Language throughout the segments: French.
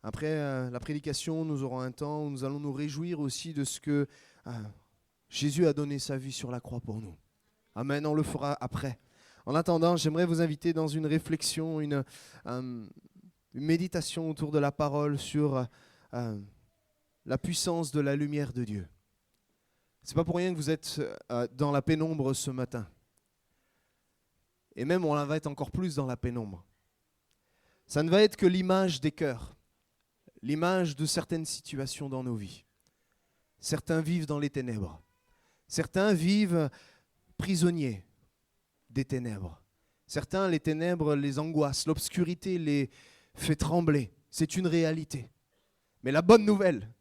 Après la prédication, nous aurons un temps où nous allons nous réjouir aussi de ce que Jésus a donné sa vie sur la croix pour nous. Amen, on le fera après. En attendant, j'aimerais vous inviter dans une réflexion, une méditation autour de la parole sur la puissance de la lumière de Dieu. Ce n'est pas pour rien que vous êtes dans la pénombre ce matin. Et même on va être encore plus dans la pénombre. Ça ne va être que l'image des cœurs, l'image de certaines situations dans nos vies. Certains vivent dans les ténèbres. Certains vivent prisonniers des ténèbres. Certains, les ténèbres les angoissent, l'obscurité les fait trembler. C'est une réalité. Mais la bonne nouvelle,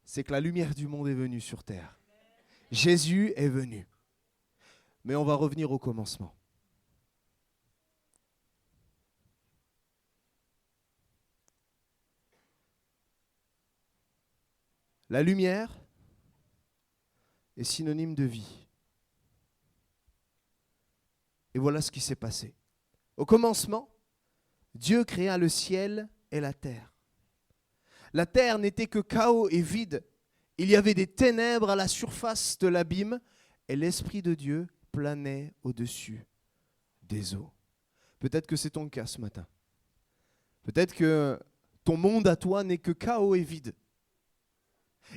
c'est que la lumière du monde est venue sur terre. Jésus est venu. Mais on va revenir au commencement. La lumière est synonyme de vie. Et voilà ce qui s'est passé. Au commencement, Dieu créa le ciel et la terre. La terre n'était que chaos et vide. Il y avait des ténèbres à la surface de l'abîme et l'Esprit de Dieu planait au-dessus des eaux. Peut-être que c'est ton cas ce matin. Peut-être que ton monde à toi n'est que chaos et vide.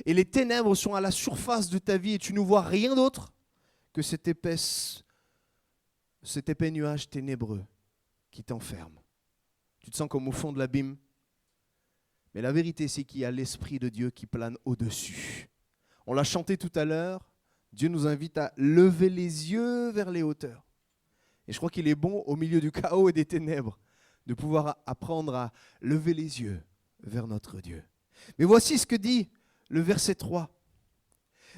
Et les ténèbres sont à la surface de ta vie et tu ne vois rien d'autre que cet épais nuage ténébreux qui t'enferme. Tu te sens comme au fond de l'abîme. Mais la vérité, c'est qu'il y a l'Esprit de Dieu qui plane au-dessus. On l'a chanté tout à l'heure. Dieu nous invite à lever les yeux vers les hauteurs. Et je crois qu'il est bon, au milieu du chaos et des ténèbres, de pouvoir apprendre à lever les yeux vers notre Dieu. Mais voici ce que dit le verset 3.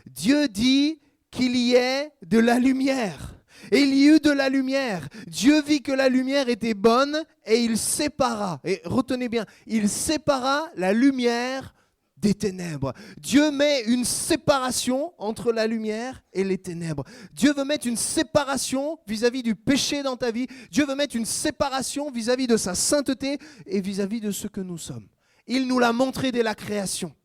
Dieu dit qu'il y ait de la lumière. Et il y eut de la lumière. Dieu vit que la lumière était bonne et il sépara. Et retenez bien, il sépara la lumière des ténèbres. Dieu met une séparation entre la lumière et les ténèbres. Dieu veut mettre une séparation vis-à-vis du péché dans ta vie. Dieu veut mettre une séparation vis-à-vis de sa sainteté et vis-à-vis de ce que nous sommes. Il nous l'a montré dès la création.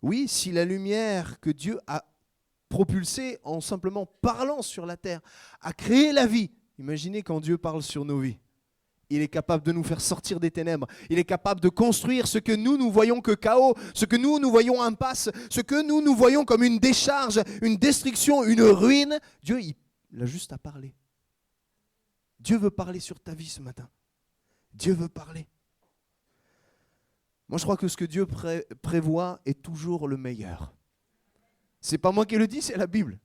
Oui, si la lumière que Dieu a propulsée en simplement parlant sur la terre a créé la vie, imaginez quand Dieu parle sur nos vies. Il est capable de nous faire sortir des ténèbres. Il est capable de construire ce que nous voyons que chaos, ce que nous voyons impasse, ce que nous voyons comme une décharge, une destruction, une ruine. Dieu, il a juste à parler. Dieu veut parler sur ta vie ce matin. Dieu veut parler. Moi, je crois que ce que Dieu prévoit est toujours le meilleur. Ce n'est pas moi qui le dis, c'est la Bible.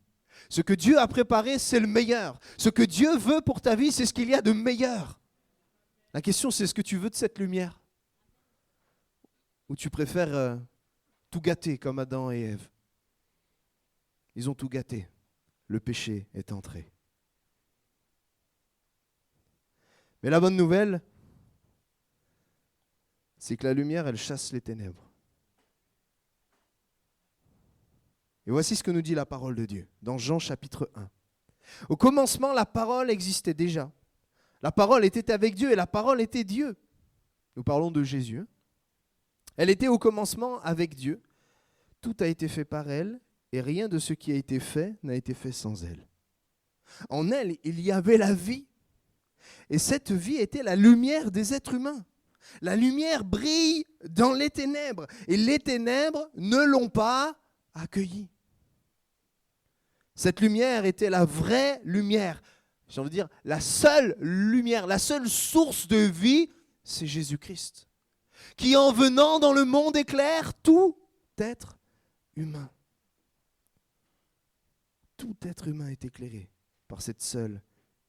Ce que Dieu a préparé, c'est le meilleur. Ce que Dieu veut pour ta vie, c'est ce qu'il y a de meilleur. La question, c'est ce que tu veux de cette lumière? Ou tu préfères tout gâter comme Adam et Ève? Ils ont tout gâté. Le péché est entré. Mais la bonne nouvelle, c'est que la lumière, elle chasse les ténèbres. Et voici ce que nous dit la parole de Dieu, dans Jean chapitre 1. Au commencement, la parole existait déjà. La parole était avec Dieu et la parole était Dieu. Nous parlons de Jésus. Elle était au commencement avec Dieu. Tout a été fait par elle et rien de ce qui a été fait n'a été fait sans elle. En elle, il y avait la vie. Et cette vie était la lumière des êtres humains. La lumière brille dans les ténèbres et les ténèbres ne l'ont pas accueillie. Cette lumière était la vraie lumière. J'ai envie de dire, la seule lumière, la seule source de vie, c'est Jésus-Christ, qui en venant dans le monde éclaire tout être humain. Tout être humain est éclairé par cette seule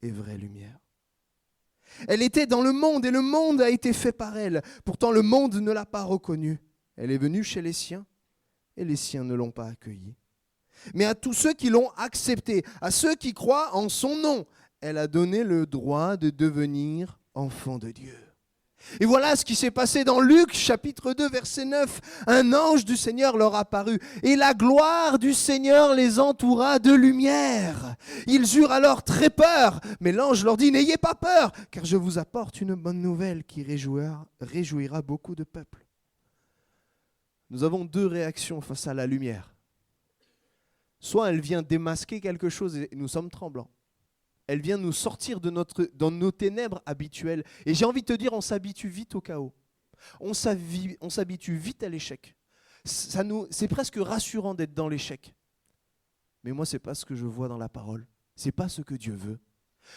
et vraie lumière. Elle était dans le monde et le monde a été fait par elle. Pourtant, le monde ne l'a pas reconnue. Elle est venue chez les siens et les siens ne l'ont pas accueillie. Mais à tous ceux qui l'ont acceptée, à ceux qui croient en son nom, elle a donné le droit de devenir enfants de Dieu. Et voilà ce qui s'est passé dans Luc, chapitre 2, verset 9. Un ange du Seigneur leur apparut, et la gloire du Seigneur les entoura de lumière. Ils eurent alors très peur, mais l'ange leur dit, n'ayez pas peur, car je vous apporte une bonne nouvelle qui réjouira beaucoup de peuples. Nous avons deux réactions face à la lumière. Soit elle vient démasquer quelque chose et nous sommes tremblants. Elle vient nous sortir dans nos ténèbres habituelles. Et j'ai envie de te dire, on s'habitue vite au chaos. On s'habitue vite à l'échec. C'est presque rassurant d'être dans l'échec. Mais moi, ce n'est pas ce que je vois dans la parole. Ce n'est pas ce que Dieu veut.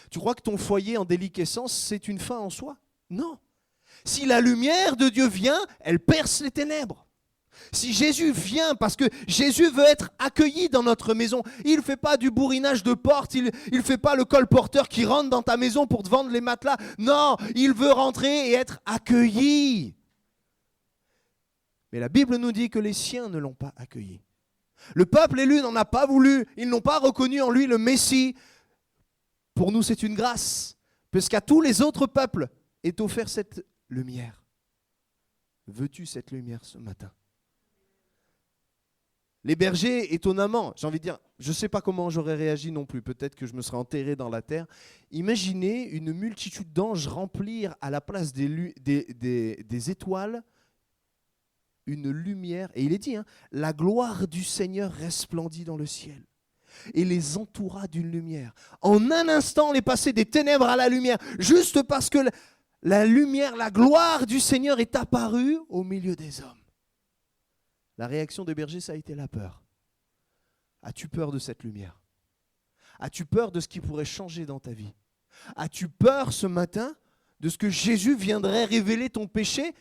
Tu crois que ton foyer en déliquescence, c'est une fin en soi? Non. Si la lumière de Dieu vient, elle perce les ténèbres. Si Jésus vient, parce que Jésus veut être accueilli dans notre maison, il ne fait pas du bourrinage de porte, il ne fait pas le colporteur qui rentre dans ta maison pour te vendre les matelas. Non, il veut rentrer et être accueilli. Mais la Bible nous dit que les siens ne l'ont pas accueilli. Le peuple élu n'en a pas voulu, ils n'ont pas reconnu en lui le Messie. Pour nous, c'est une grâce, puisqu'à tous les autres peuples est offert cette lumière. Veux-tu cette lumière ce matin? Les bergers, étonnamment, j'ai envie de dire, je ne sais pas comment j'aurais réagi non plus, peut-être que je me serais enterré dans la terre. Imaginez une multitude d'anges remplir à la place des étoiles une lumière. Et il est dit, la gloire du Seigneur resplendit dans le ciel et les entoura d'une lumière. En un instant, on est passé des ténèbres à la lumière, juste parce que la lumière, la gloire du Seigneur est apparue au milieu des hommes. La réaction des bergers, ça a été la peur. As-tu peur de cette lumière? As-tu peur de ce qui pourrait changer dans ta vie? As-tu peur ce matin de ce que Jésus viendrait révéler ton péché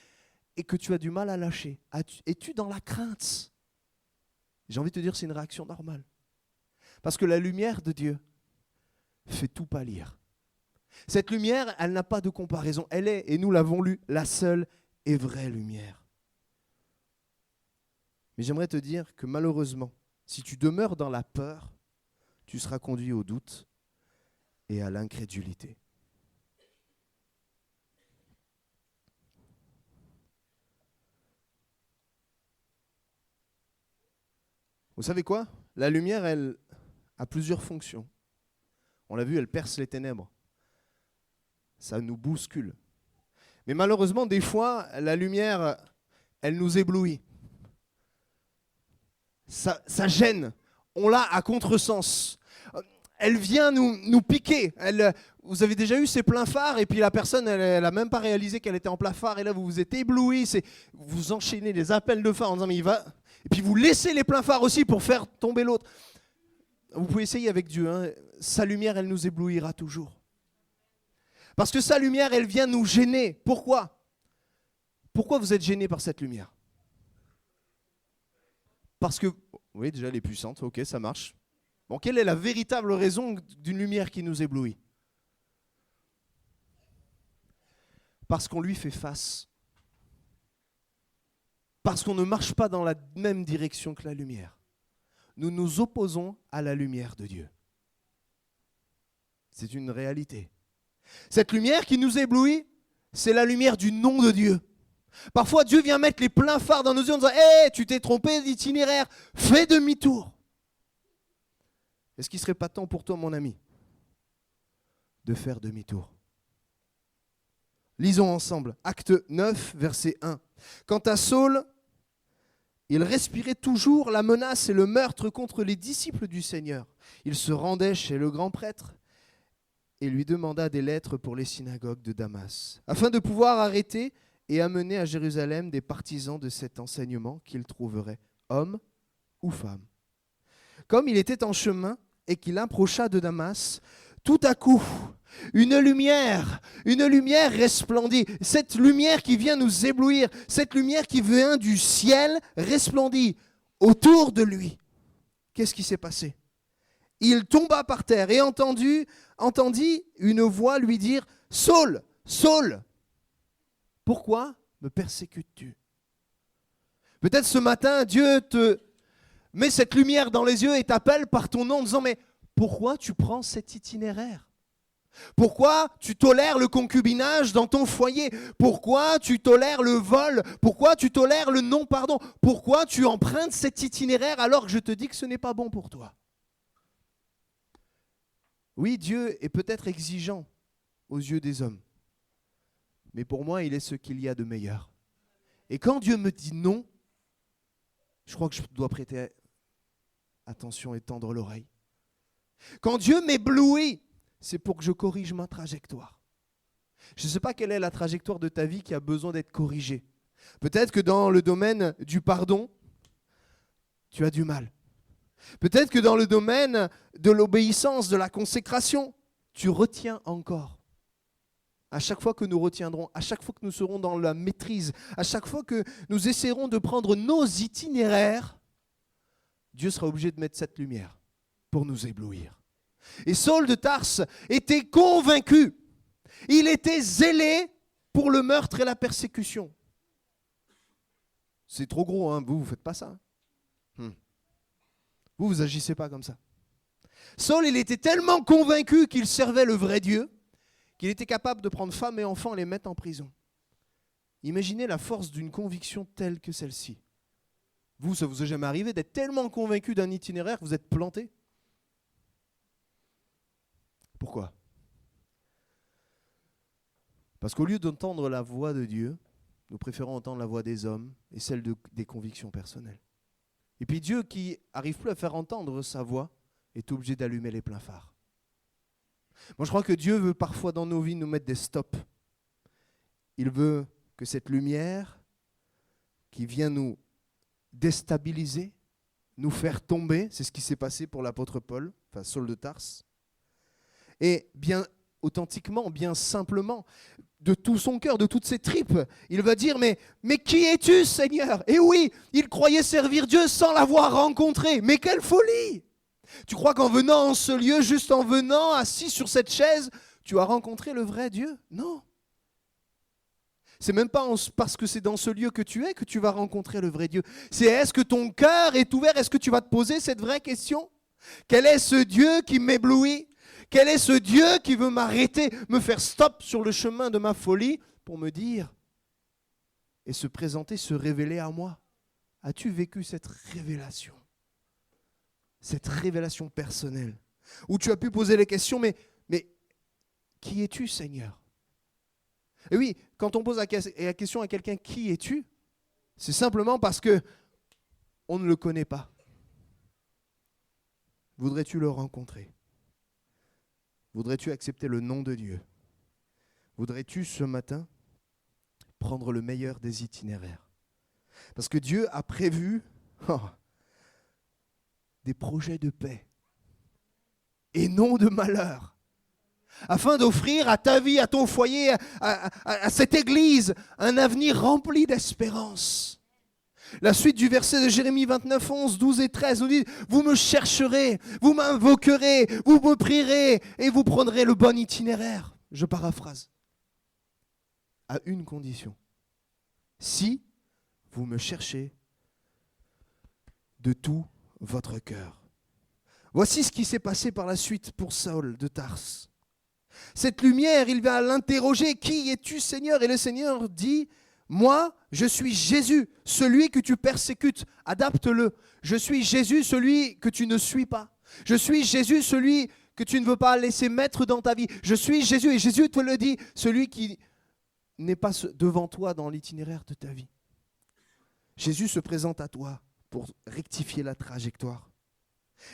et que tu as du mal à lâcher? Es-tu dans la crainte? J'ai envie de te dire, c'est une réaction normale. Parce que la lumière de Dieu fait tout pâlir. Cette lumière, elle n'a pas de comparaison. Elle est, et nous l'avons lu, la seule et vraie lumière. Mais j'aimerais te dire que malheureusement, si tu demeures dans la peur, tu seras conduit au doute et à l'incrédulité. Vous savez quoi? La lumière, elle a plusieurs fonctions. On l'a vu, elle perce les ténèbres. Ça nous bouscule. Mais malheureusement, des fois, la lumière, elle nous éblouit. Ça gêne. On l'a à contresens. Elle vient nous piquer. Vous avez déjà eu ces pleins phares et puis la personne, elle n'a même pas réalisé qu'elle était en plein phare et là, vous vous êtes ébloui. Vous enchaînez les appels de phare en disant mais il va... Et puis vous laissez les pleins phares aussi pour faire tomber l'autre. Vous pouvez essayer avec Dieu. Sa lumière, elle nous éblouira toujours. Parce que sa lumière, elle vient nous gêner. Pourquoi? Pourquoi vous êtes gêné par cette lumière? Parce que, oui, déjà elle est puissante, ok, ça marche. Bon, quelle est la véritable raison d'une lumière qui nous éblouit? Parce qu'on lui fait face. Parce qu'on ne marche pas dans la même direction que la lumière. Nous nous opposons à la lumière de Dieu. C'est une réalité. Cette lumière qui nous éblouit, c'est la lumière du nom de Dieu. Parfois, Dieu vient mettre les pleins phares dans nos yeux en disant « Hey, tu t'es trompé d'itinéraire, fais demi-tour ». Est-ce qu'il ne serait pas temps pour toi, mon ami, de faire demi-tour? Lisons ensemble, Acte 9, verset 1. Quant à Saul, il respirait toujours la menace et le meurtre contre les disciples du Seigneur. Il se rendait chez le grand prêtre et lui demanda des lettres pour les synagogues de Damas, afin de pouvoir arrêter et amener à Jérusalem des partisans de cet enseignement qu'il trouverait, hommes ou femmes. Comme il était en chemin et qu'il approcha de Damas, tout à coup, une lumière resplendit. Cette lumière qui vient nous éblouir, cette lumière qui vient du ciel resplendit autour de lui. Qu'est-ce qui s'est passé? Il tomba par terre et entendit une voix lui dire « Saul, Saul, pourquoi me persécutes-tu » Peut-être ce matin, Dieu te met cette lumière dans les yeux et t'appelle par ton nom en disant « Mais pourquoi tu prends cet itinéraire ? Pourquoi tu tolères le concubinage dans ton foyer? Pourquoi tu tolères le vol? Pourquoi tu tolères le non-pardon? Pourquoi tu empruntes cet itinéraire alors que je te dis que ce n'est pas bon pour toi? Oui, Dieu est peut-être exigeant aux yeux des hommes, mais pour moi, il est ce qu'il y a de meilleur. Et quand Dieu me dit non, je crois que je dois prêter attention et tendre l'oreille. Quand Dieu m'éblouit, c'est pour que je corrige ma trajectoire. Je ne sais pas quelle est la trajectoire de ta vie qui a besoin d'être corrigée. Peut-être que dans le domaine du pardon, tu as du mal. Peut-être que dans le domaine de l'obéissance, de la consécration, tu retiens encore. À chaque fois que nous retiendrons, à chaque fois que nous serons dans la maîtrise, à chaque fois que nous essaierons de prendre nos itinéraires, Dieu sera obligé de mettre cette lumière pour nous éblouir. Et Saul de Tarse était convaincu. Il était zélé pour le meurtre et la persécution. C'est trop gros, hein? Vous ne faites pas ça. Vous agissez pas comme ça. Saul, il était tellement convaincu qu'il servait le vrai Dieu, qu'il était capable de prendre femme et enfants et les mettre en prison. Imaginez la force d'une conviction telle que celle-ci. Vous, ça vous est jamais arrivé d'être tellement convaincu d'un itinéraire que vous êtes planté? Pourquoi? Parce qu'au lieu d'entendre la voix de Dieu, nous préférons entendre la voix des hommes et celle des convictions personnelles. Et puis Dieu, qui n'arrive plus à faire entendre sa voix, est obligé d'allumer les pleins phares. Moi, je crois que Dieu veut parfois dans nos vies nous mettre des stops. Il veut que cette lumière qui vient nous déstabiliser, nous faire tomber, c'est ce qui s'est passé pour l'apôtre Paul, enfin Saul de Tarse, et bien authentiquement, bien simplement, de tout son cœur, de toutes ses tripes, il va dire, mais qui es-tu, Seigneur? Et oui, il croyait servir Dieu sans l'avoir rencontré. Mais quelle folie! Tu crois qu'en venant en ce lieu, juste en venant, assis sur cette chaise, tu as rencontré le vrai Dieu? Non. C'est même pas parce que c'est dans ce lieu que tu es que tu vas rencontrer le vrai Dieu. C'est est-ce que ton cœur est ouvert? Est-ce que tu vas te poser cette vraie question? Quel est ce Dieu qui m'éblouit? Quel est ce Dieu qui veut m'arrêter, me faire stop sur le chemin de ma folie pour me dire et se présenter, se révéler à moi? As-tu vécu cette révélation? Cette révélation personnelle où tu as pu poser les questions, mais qui es-tu, Seigneur? Et oui, quand on pose la question à quelqu'un, qui es-tu? C'est simplement parce que on ne le connaît pas. Voudrais-tu le rencontrer? Voudrais-tu accepter le nom de Dieu? Voudrais-tu ce matin prendre le meilleur des itinéraires? Parce que Dieu a prévu des projets de paix et non de malheur, afin d'offrir à ta vie, à ton foyer, à cette église, un avenir rempli d'espérance. La suite du verset de Jérémie 29, 11, 12 et 13 nous dit « Vous me chercherez, vous m'invoquerez, vous me prierez et vous prendrez le bon itinéraire. » Je paraphrase. À une condition. Si vous me cherchez de tout votre cœur. Voici ce qui s'est passé par la suite pour Saul de Tarse. Cette lumière, il va l'interroger. « Qui es-tu, Seigneur ?» Et le Seigneur dit « Moi, je suis Jésus, celui que tu persécutes. Adapte-le. Je suis Jésus, celui que tu ne suis pas. Je suis Jésus, celui que tu ne veux pas laisser mettre dans ta vie. Je suis Jésus, et Jésus te le dit, celui qui n'est pas devant toi dans l'itinéraire de ta vie. Jésus se présente à toi pour rectifier la trajectoire.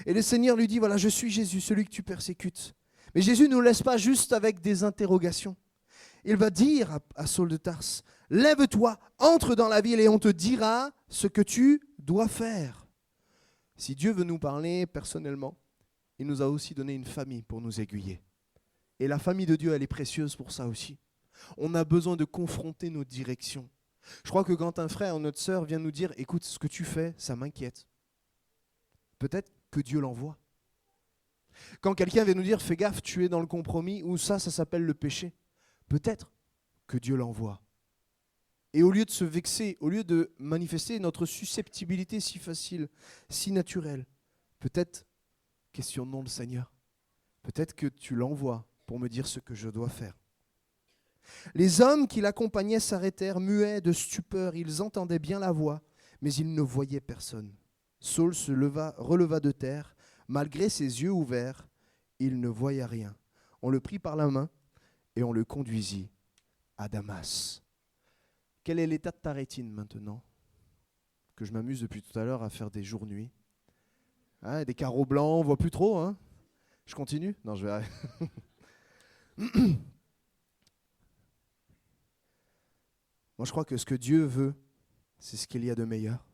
Et le Seigneur lui dit, voilà, je suis Jésus, celui que tu persécutes. Mais Jésus ne nous laisse pas juste avec des interrogations. Il va dire à Saul de Tarse, lève-toi, entre dans la ville et on te dira ce que tu dois faire. Si Dieu veut nous parler personnellement, il nous a aussi donné une famille pour nous aiguiller. Et la famille de Dieu, elle est précieuse pour ça aussi. On a besoin de confronter nos directions. Je crois que quand un frère ou notre sœur vient nous dire, écoute, ce que tu fais, ça m'inquiète. Peut-être que Dieu l'envoie. Quand quelqu'un vient nous dire, fais gaffe, tu es dans le compromis, ou ça s'appelle le péché. Peut-être que Dieu l'envoie. Et au lieu de se vexer, au lieu de manifester notre susceptibilité si facile, si naturelle, peut-être questionnons le Seigneur. Peut-être que tu l'envoies pour me dire ce que je dois faire. Les hommes qui l'accompagnaient s'arrêtèrent, muets de stupeur. Ils entendaient bien la voix, mais ils ne voyaient personne. Saul se releva de terre. Malgré ses yeux ouverts, il ne voyait rien. On le prit par la main et on le conduisit à Damas. Quel est l'état de ta rétine maintenant? Que je m'amuse depuis tout à l'heure à faire des jours-nuits. Hein, des carreaux blancs, on ne voit plus trop. Hein? Je continue? Non, je vais arrêter. Moi, je crois que ce que Dieu veut, c'est ce qu'il y a de meilleur.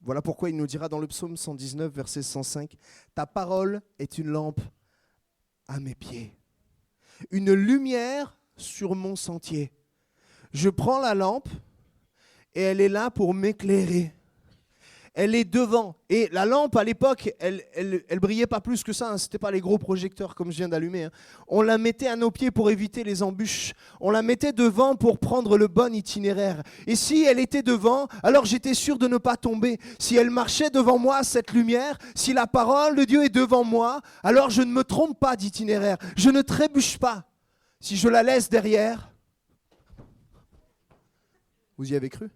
Voilà pourquoi il nous dira dans le psaume 119, verset 105, « Ta parole est une lampe à mes pieds, une lumière sur mon sentier. » Je prends la lampe et elle est là pour m'éclairer. Elle est devant. Et la lampe, à l'époque, elle brillait pas plus que ça. Hein. Ce n'était pas les gros projecteurs comme je viens d'allumer. Hein. On la mettait à nos pieds pour éviter les embûches. On la mettait devant pour prendre le bon itinéraire. Et si elle était devant, alors j'étais sûr de ne pas tomber. Si elle marchait devant moi, cette lumière, si la parole de Dieu est devant moi, alors je ne me trompe pas d'itinéraire. Je ne trébuche pas. Si je la laisse derrière, vous y avez cru ?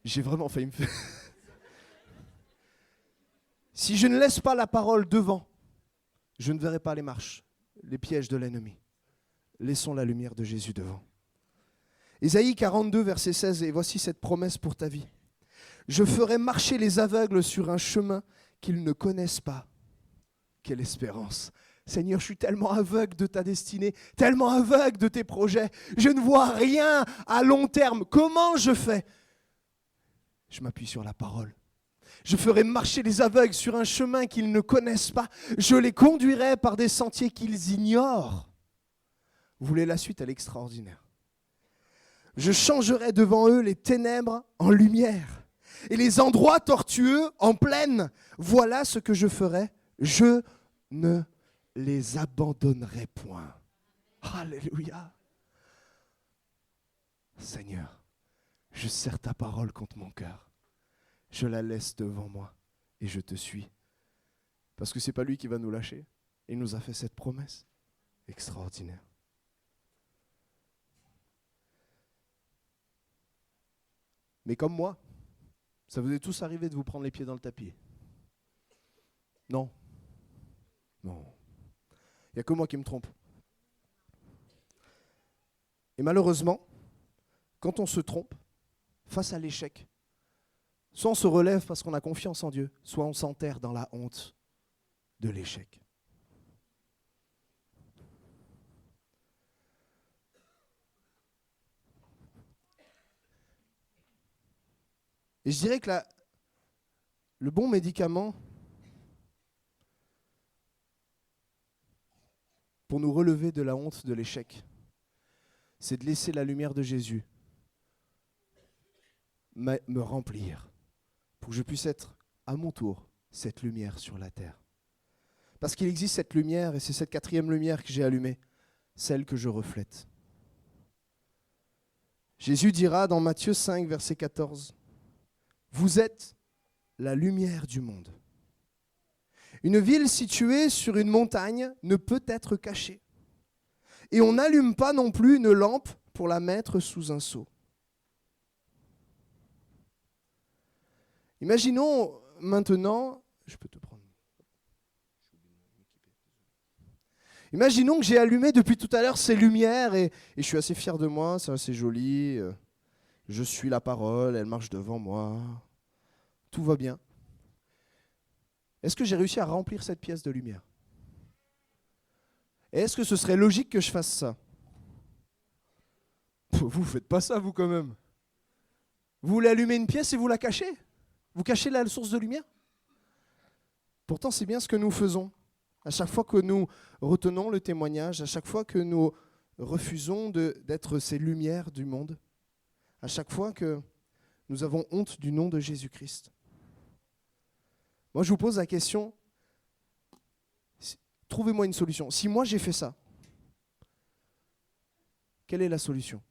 J'ai vraiment failli me faire... Si je ne laisse pas la parole devant, je ne verrai pas les marches, les pièges de l'ennemi. Laissons la lumière de Jésus devant. Ésaïe 42, verset 16, et voici cette promesse pour ta vie. Je ferai marcher les aveugles sur un chemin qu'ils ne connaissent pas. Quelle espérance! Seigneur, je suis tellement aveugle de ta destinée, tellement aveugle de tes projets. Je ne vois rien à long terme. Comment je fais? Je m'appuie sur la parole. Je ferai marcher les aveugles sur un chemin qu'ils ne connaissent pas. Je les conduirai par des sentiers qu'ils ignorent. Vous voulez la suite? Elle est extraordinaire. Je changerai devant eux les ténèbres en lumière et les endroits tortueux en plaine. Voilà ce que je ferai. Je ne les abandonnerai point. Alléluia. Seigneur, je serre ta parole contre mon cœur. Je la laisse devant moi et je te suis. Parce que ce n'est pas lui qui va nous lâcher. Il nous a fait cette promesse extraordinaire. Mais comme moi, ça vous est tous arrivé de vous prendre les pieds dans le tapis? Non. Non. Il n'y a que moi qui me trompe. Et malheureusement, quand on se trompe, face à l'échec, soit on se relève parce qu'on a confiance en Dieu, soit on s'enterre dans la honte de l'échec. Et je dirais que le bon médicament pour nous relever de la honte de l'échec, c'est de laisser la lumière de Jésus me remplir pour que je puisse être à mon tour cette lumière sur la terre. Parce qu'il existe cette lumière et c'est cette quatrième lumière que j'ai allumée, celle que je reflète. Jésus dira dans Matthieu 5, verset 14, « Vous êtes la lumière du monde. Une ville située sur une montagne ne peut être cachée. Et on n'allume pas non plus une lampe pour la mettre sous un seau. » Imaginons maintenant, je peux te prendre. Imaginons que j'ai allumé depuis tout à l'heure ces lumières et je suis assez fier de moi, c'est assez joli. Je suis la parole, elle marche devant moi. Tout va bien. Est-ce que j'ai réussi à remplir cette pièce de lumière? Et est-ce que ce serait logique que je fasse ça? Vous ne faites pas ça, vous, quand même. Vous voulez allumer une pièce et vous la cachez? Vous cachez la source de lumière? Pourtant, c'est bien ce que nous faisons. À chaque fois que nous retenons le témoignage, à chaque fois que nous refusons d'être ces lumières du monde, à chaque fois que nous avons honte du nom de Jésus-Christ. Moi, je vous pose la question, trouvez-moi une solution. Si moi j'ai fait ça, quelle est la solution?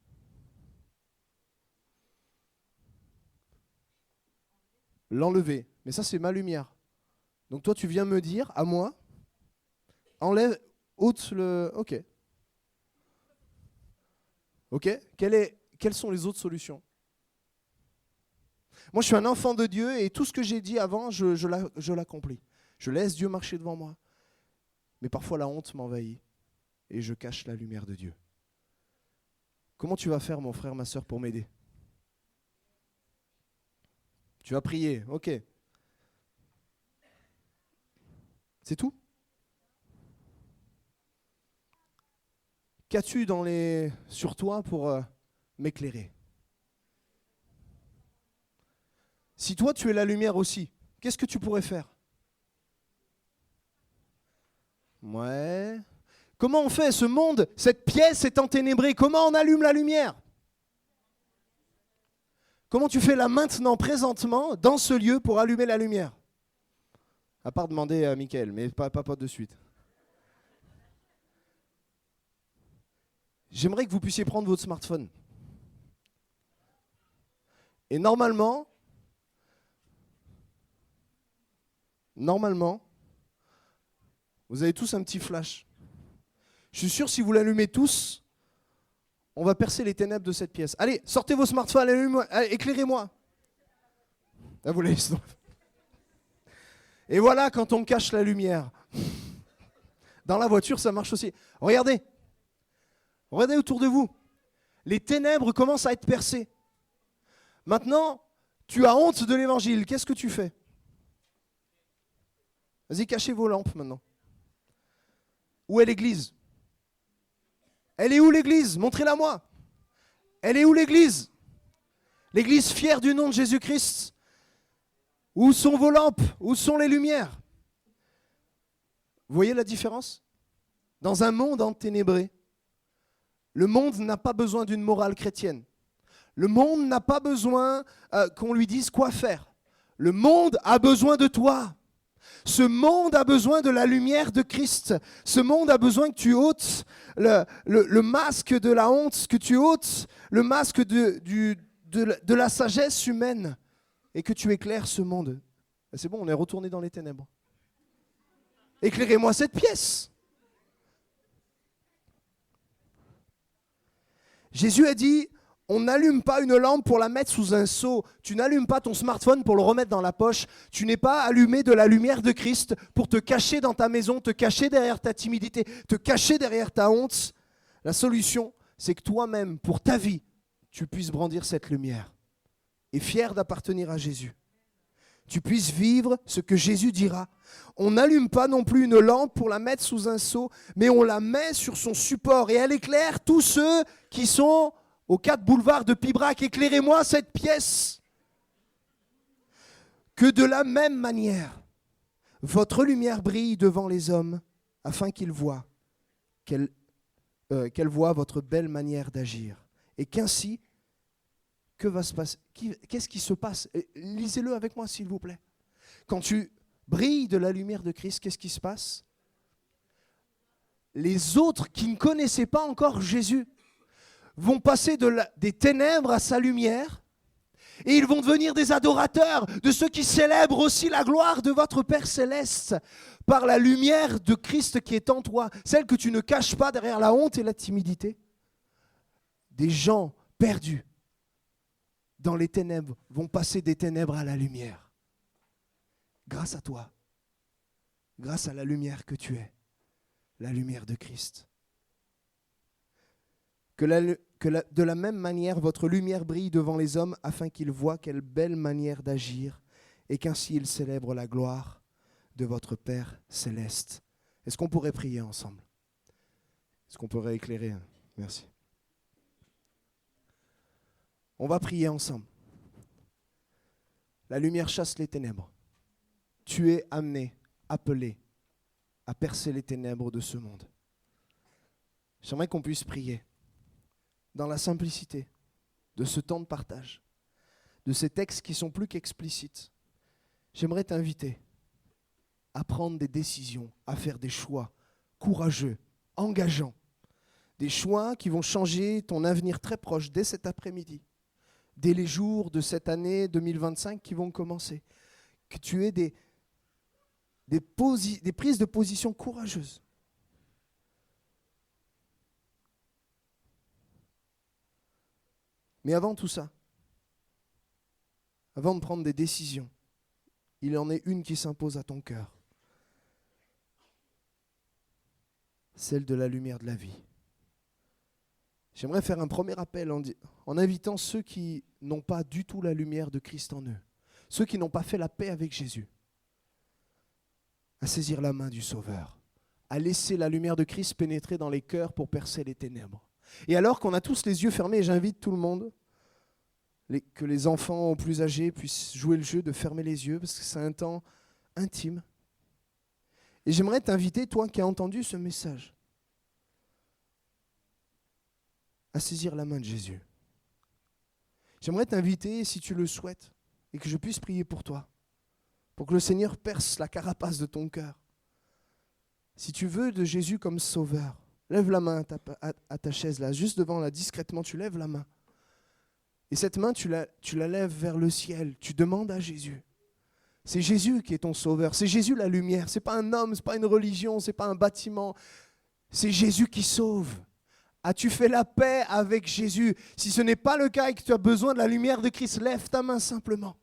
L'enlever. Mais ça, c'est ma lumière. Donc toi, tu viens me dire, à moi, enlève ôte le... Ok. Ok. Quelles sont les autres solutions? Moi, je suis un enfant de Dieu et tout ce que j'ai dit avant, je l'accomplis. Je laisse Dieu marcher devant moi. Mais parfois, la honte m'envahit et je cache la lumière de Dieu. Comment tu vas faire, mon frère, ma sœur, pour m'aider? Tu vas prier, ok. C'est tout? Qu'as-tu sur toi pour m'éclairer? Si toi, tu es la lumière aussi, qu'est-ce que tu pourrais faire? Ouais. Comment on fait? Ce monde, cette pièce est enténébrée. Comment on allume la lumière? Comment tu fais là maintenant, présentement, dans ce lieu pour allumer la lumière? À part demander à Michael, mais pas de suite. J'aimerais que vous puissiez prendre votre smartphone. Et normalement, vous avez tous un petit flash. Je suis sûr, si vous l'allumez tous, on va percer les ténèbres de cette pièce. Allez, sortez vos smartphones, éclairez-moi. Ah, vous l'avez. Et voilà quand on cache la lumière. Dans la voiture, ça marche aussi. Regardez autour de vous. Les ténèbres commencent à être percées. Maintenant, tu as honte de l'évangile. Qu'est-ce que tu fais? Vas-y, cachez vos lampes maintenant. Où est l'église? Elle est où l'église? Montrez-la moi. Elle est où l'église? L'église fière du nom de Jésus-Christ. Où sont vos lampes? Où sont les lumières? Vous voyez la différence? Dans un monde enténébré, le monde n'a pas besoin d'une morale chrétienne. Le monde n'a pas besoin qu'on lui dise quoi faire. Le monde a besoin de toi. Ce monde a besoin de la lumière de Christ. Ce monde a besoin que tu ôtes le masque de la honte, que tu ôtes le masque de la sagesse humaine et que tu éclaires ce monde. C'est bon, on est retourné dans les ténèbres. Éclairez-moi cette pièce. Jésus a dit, on n'allume pas une lampe pour la mettre sous un seau. Tu n'allumes pas ton smartphone pour le remettre dans la poche. Tu n'es pas allumé de la lumière de Christ pour te cacher dans ta maison, te cacher derrière ta timidité, te cacher derrière ta honte. La solution, c'est que toi-même, pour ta vie, tu puisses brandir cette lumière. Et fier d'appartenir à Jésus, tu puisses vivre ce que Jésus dira. On n'allume pas non plus une lampe pour la mettre sous un seau, mais on la met sur son support et elle éclaire tous ceux qui sont au 4 boulevard de Pibrac. Éclairez-moi cette pièce. Que de la même manière, votre lumière brille devant les hommes afin qu'ils voient qu'elle voit votre belle manière d'agir. Et qu'ainsi, que va se passer? Qu'est-ce qui se passe? Lisez-le avec moi, s'il vous plaît. Quand tu brilles de la lumière de Christ, qu'est-ce qui se passe? Les autres qui ne connaissaient pas encore Jésus vont passer des ténèbres à sa lumière et ils vont devenir des adorateurs, de ceux qui célèbrent aussi la gloire de votre Père Céleste par la lumière de Christ qui est en toi, celle que tu ne caches pas derrière la honte et la timidité. Des gens perdus dans les ténèbres vont passer des ténèbres à la lumière. Grâce à toi, grâce à la lumière que tu es, la lumière de Christ. De la même manière, votre lumière brille devant les hommes afin qu'ils voient quelle belle manière d'agir et qu'ainsi ils célèbrent la gloire de votre Père Céleste. Est-ce qu'on pourrait prier ensemble? Est-ce qu'on pourrait éclairer? Merci. On va prier ensemble. La lumière chasse les ténèbres. Tu es amené, appelé à percer les ténèbres de ce monde. J'aimerais qu'on puisse prier dans la simplicité de ce temps de partage, de ces textes qui sont plus qu'explicites. J'aimerais t'inviter à prendre des décisions, à faire des choix courageux, engageants, des choix qui vont changer ton avenir très proche dès cet après-midi, dès les jours de cette année 2025 qui vont commencer. Que tu aies des prises de position courageuses. Mais avant tout ça, avant de prendre des décisions, il en est une qui s'impose à ton cœur. Celle de la lumière de la vie. J'aimerais faire un premier appel en invitant ceux qui n'ont pas du tout la lumière de Christ en eux, ceux qui n'ont pas fait la paix avec Jésus, à saisir la main du Sauveur, à laisser la lumière de Christ pénétrer dans les cœurs pour percer les ténèbres. Et alors qu'on a tous les yeux fermés, et j'invite tout le monde, que les enfants plus âgés puissent jouer le jeu de fermer les yeux, parce que c'est un temps intime. Et j'aimerais t'inviter, toi qui as entendu ce message, à saisir la main de Jésus. J'aimerais t'inviter, si tu le souhaites, et que je puisse prier pour toi, pour que le Seigneur perce la carapace de ton cœur. Si tu veux de Jésus comme sauveur, lève la main à ta chaise, là, juste devant, là, discrètement, tu lèves la main. Et cette main, tu la lèves vers le ciel, tu demandes à Jésus. C'est Jésus qui est ton sauveur, c'est Jésus la lumière, ce n'est pas un homme, ce n'est pas une religion, ce n'est pas un bâtiment, c'est Jésus qui sauve. As-tu fait la paix avec Jésus? Si ce n'est pas le cas et que tu as besoin de la lumière de Christ, lève ta main simplement.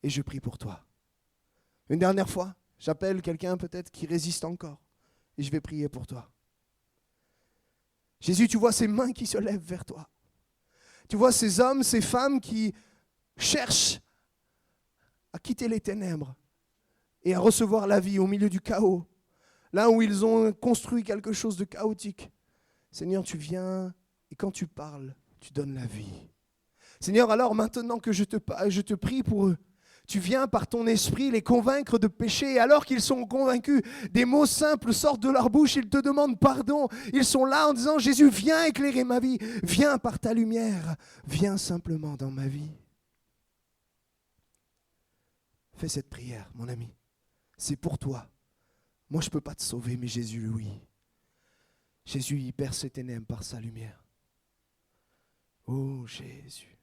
Et je prie pour toi. Une dernière fois, j'appelle quelqu'un peut-être qui résiste encore. Et je vais prier pour toi. Jésus, tu vois ces mains qui se lèvent vers toi. Tu vois ces hommes, ces femmes qui cherchent à quitter les ténèbres et à recevoir la vie au milieu du chaos. Là où ils ont construit quelque chose de chaotique. Seigneur, tu viens et quand tu parles, tu donnes la vie. Seigneur, alors maintenant que je te prie pour eux, tu viens par ton esprit les convaincre de péché. Et alors qu'ils sont convaincus, des mots simples sortent de leur bouche, ils te demandent pardon. Ils sont là en disant, Jésus, viens éclairer ma vie. Viens par ta lumière. Viens simplement dans ma vie. Fais cette prière, mon ami. C'est pour toi. Moi, je ne peux pas te sauver, mais Jésus, oui. Jésus, il perce ses ténèbres par sa lumière. Oh, Jésus.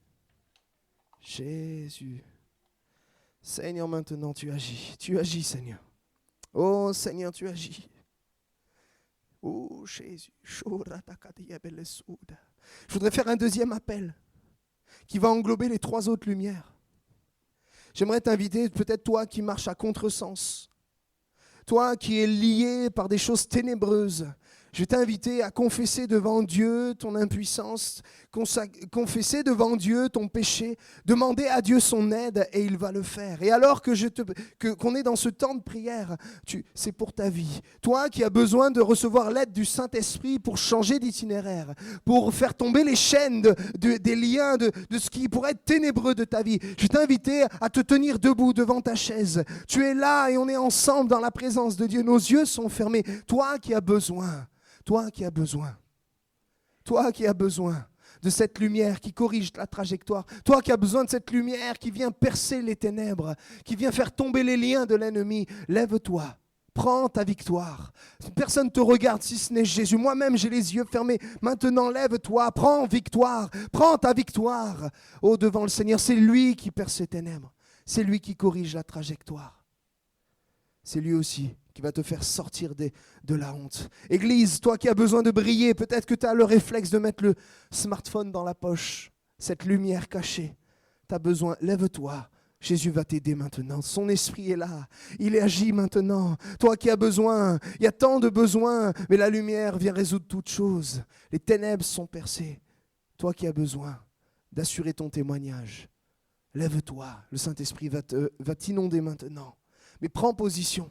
Jésus. Seigneur, maintenant, tu agis. Tu agis, Seigneur. Oh, Seigneur, tu agis. Oh, Jésus. Je voudrais faire un deuxième appel qui va englober les 3 autres lumières. J'aimerais t'inviter, peut-être toi qui marches à contresens, toi qui es lié par des choses ténébreuses, je vais t'inviter à confesser devant Dieu ton impuissance, confesser devant Dieu ton péché, demander à Dieu son aide et il va le faire. Et alors qu'on est dans ce temps de prière, c'est pour ta vie. Toi qui as besoin de recevoir l'aide du Saint-Esprit pour changer d'itinéraire, pour faire tomber les chaînes des liens de ce qui pourrait être ténébreux de ta vie, je vais t'inviter à te tenir debout devant ta chaise. Tu es là et on est ensemble dans la présence de Dieu. Nos yeux sont fermés. Toi qui as besoin de cette lumière qui corrige la trajectoire, toi qui as besoin de cette lumière qui vient percer les ténèbres, qui vient faire tomber les liens de l'ennemi, lève-toi, prends ta victoire. Personne ne te regarde si ce n'est Jésus. Moi-même, j'ai les yeux fermés. Maintenant, lève-toi, prends ta victoire. Oh, devant le Seigneur, c'est lui qui perce les ténèbres. C'est lui qui corrige la trajectoire. C'est lui aussi qui va te faire sortir de la honte. Église, toi qui as besoin de briller, peut-être que tu as le réflexe de mettre le smartphone dans la poche, cette lumière cachée. Tu as besoin, lève-toi. Jésus va t'aider maintenant. Son esprit est là. Il agit maintenant. Toi qui as besoin, il y a tant de besoins, mais la lumière vient résoudre toutes choses. Les ténèbres sont percées. Toi qui as besoin d'assurer ton témoignage, lève-toi. Le Saint-Esprit va t'inonder maintenant. Mais prends position.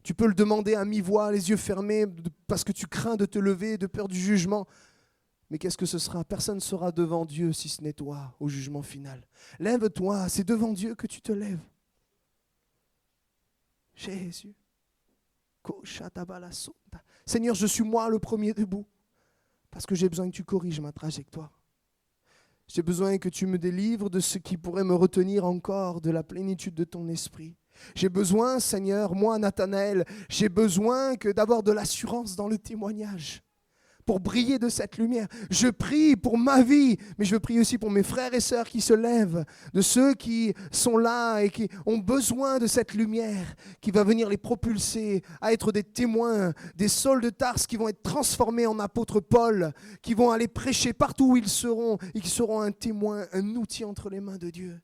Tu peux le demander à mi-voix, les yeux fermés, parce que tu crains de te lever, de peur du jugement. Mais qu'est-ce que ce sera? Personne ne sera devant Dieu si ce n'est toi au jugement final. Lève-toi, c'est devant Dieu que tu te lèves. Jésus. Seigneur, je suis moi le premier debout, parce que j'ai besoin que tu corriges ma trajectoire. J'ai besoin que tu me délivres de ce qui pourrait me retenir encore de la plénitude de ton esprit. J'ai besoin, Seigneur, moi, Nathanaël, j'ai besoin d'avoir de l'assurance dans le témoignage. pour briller de cette lumière. Je prie pour ma vie, mais je prie aussi pour mes frères et sœurs qui se lèvent, de ceux qui sont là et qui ont besoin de cette lumière qui va venir les propulser à être des témoins, des Sauls de Tarse qui vont être transformés en apôtres Paul, qui vont aller prêcher partout où ils seront et qui seront un témoin, un outil entre les mains de Dieu.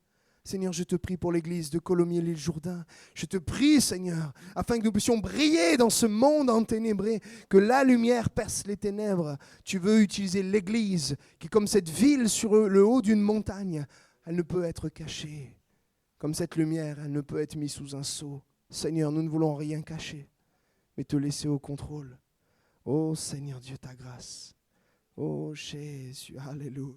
Seigneur, je te prie pour l'église de Colomiers-l'Île-Jourdain. Je te prie, Seigneur, afin que nous puissions briller dans ce monde enténébré, que la lumière perce les ténèbres. Tu veux utiliser l'église, qui est comme cette ville sur le haut d'une montagne. Elle ne peut être cachée. Comme cette lumière, elle ne peut être mise sous un sceau. Seigneur, nous ne voulons rien cacher, mais te laisser au contrôle. Ô Seigneur Dieu, ta grâce. Ô Jésus, alléluia.